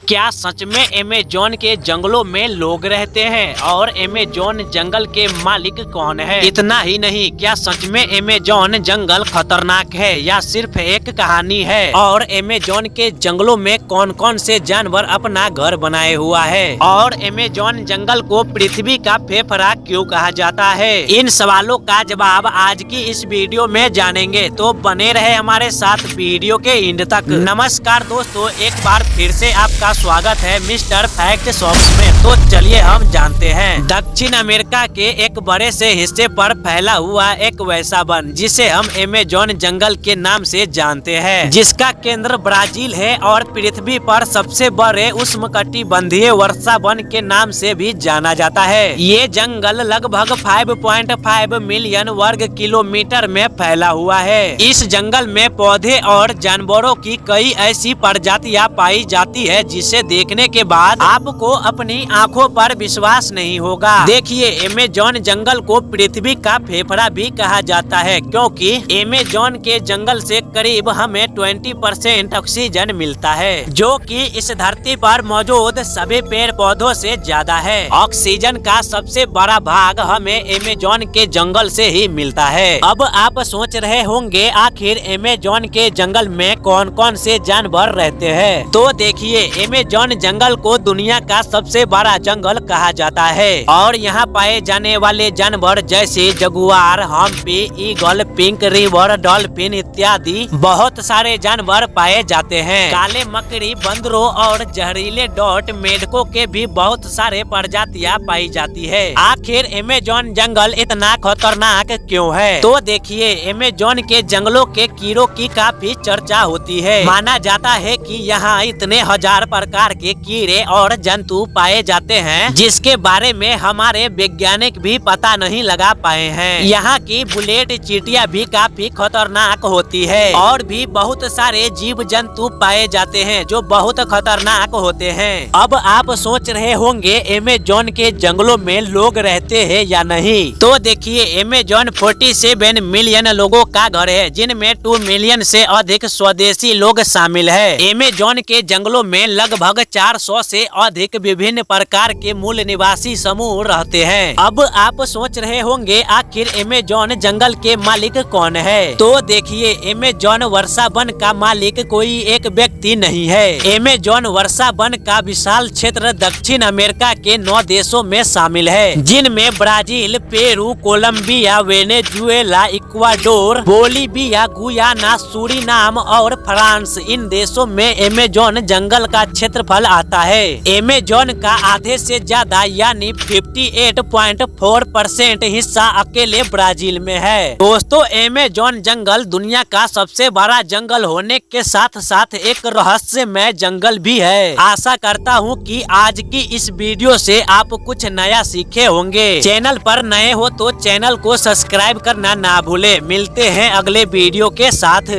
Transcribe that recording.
क्या सच में अमेज़न के जंगलों में लोग रहते हैं और अमेज़न जंगल के मालिक कौन है? इतना ही नहीं, क्या सच में अमेज़न जंगल खतरनाक है या सिर्फ एक कहानी है? और अमेज़न के जंगलों में कौन कौन से जानवर अपना घर बनाए हुआ है? और अमेज़न जंगल को पृथ्वी का फेफड़ा क्यों कहा जाता है? इन सवालों का जवाब आज की इस वीडियो में जानेंगे, तो बने रहे हमारे साथ वीडियो के एंड तक। नमस्कार दोस्तों, एक बार फिर से आपका स्वागत है मिस्टर फैक्ट शॉप्स में। तो चलिए हम जानते हैं। दक्षिण अमेरिका के एक बड़े से हिस्से पर फैला हुआ एक वैसा वन जिसे हम अमेज़न जंगल के नाम से जानते हैं, जिसका केंद्र ब्राजील है और पृथ्वी पर सबसे बड़े उष्णकटिबंधीय वर्षा वन के नाम से भी जाना जाता है। ये जंगल लगभग 5.5 मिलियन वर्ग किलोमीटर में फैला हुआ है। इस जंगल में पौधे और जानवरों की कई ऐसी प्रजातियां पाई जाती है जिसे देखने के बाद आपको अपनी आंखों पर विश्वास नहीं होगा। देखिए, अमेज़न जंगल को पृथ्वी का फेफड़ा भी कहा जाता है, क्योंकि अमेज़न के जंगल से करीब हमें 20% ऑक्सीजन मिलता है, जो कि इस धरती पर मौजूद सभी पेड़ पौधों से ज्यादा है। ऑक्सीजन का सबसे बड़ा भाग हमें अमेज़न के जंगल से ही मिलता है। अब आप सोच रहे होंगे, आखिर अमेज़न के जंगल में कौन कौन से जानवर रहते हैं? तो देखिए, अमेज़न जंगल को दुनिया का सबसे बड़ा जंगल कहा जाता है और यहाँ पाए जाने वाले जानवर जैसे जगुआर, हम्पी, ईगल, पिंक रिवर डॉल्फिन इत्यादि बहुत सारे जानवर पाए जाते हैं। काले मकड़ी, बंदरों और जहरीले डॉट मेढकों के भी बहुत सारे प्रजातियां पाई जाती है। आखिर अमेज़न जंगल इतना खतरनाक क्यों है? तो देखिए, अमेज़न के जंगलों के कीड़ों की काफी चर्चा होती है। माना जाता है कि यहाँ इतने हजार प्रकार के कीड़े और जंतु पाए जाते हैं जिसके बारे में हमारे वैज्ञानिक भी पता नहीं लगा पाए हैं। यहाँ की बुलेट चींटियां भी काफी खतरनाक होती है और भी बहुत सारे जीव जंतु पाए जाते हैं जो बहुत खतरनाक होते हैं। अब आप सोच रहे होंगे, अमेज़न के जंगलों में लोग रहते हैं या नहीं? तो देखिए, अमेज़न 47 मिलियन लोगों का घर है, जिनमें 2 मिलियन से अधिक स्वदेशी लोग शामिल है। अमेज़न के जंगलों में लगभग 400 से अधिक विभिन्न प्रकार के मूल निवासी समूह रहते हैं। अब आप सोच रहे होंगे, आखिर अमेज़न जंगल के मालिक कौन है? तो देखिए, अमेज़न वर्षा वन का मालिक कोई एक व्यक्ति नहीं है। अमेज़न वर्षा वन का विशाल क्षेत्र दक्षिण अमेरिका के 9 देशों में शामिल है, जिनमें Brazil, Peru, Colombia, Venezuela, Ecuador, Bolivia, Guyana, Suriname और फ्रांस, इन देशों में अमेज़न जंगल का क्षेत्रफल आता है। अमेज़न का आधे से ज्यादा यानी 58.4% हिस्सा अकेले ब्राजील में है। दोस्तों, अमेज़न जंगल दुनिया का सबसे बड़ा जंगल होने के साथ साथ एक रहस्यमय जंगल भी है। आशा करता हूँ कि आज की इस वीडियो से आप कुछ नया सीखे होंगे। चैनल पर नए हो तो चैनल को सब्सक्राइब करना ना भूले। मिलते हैं अगले वीडियो के साथ।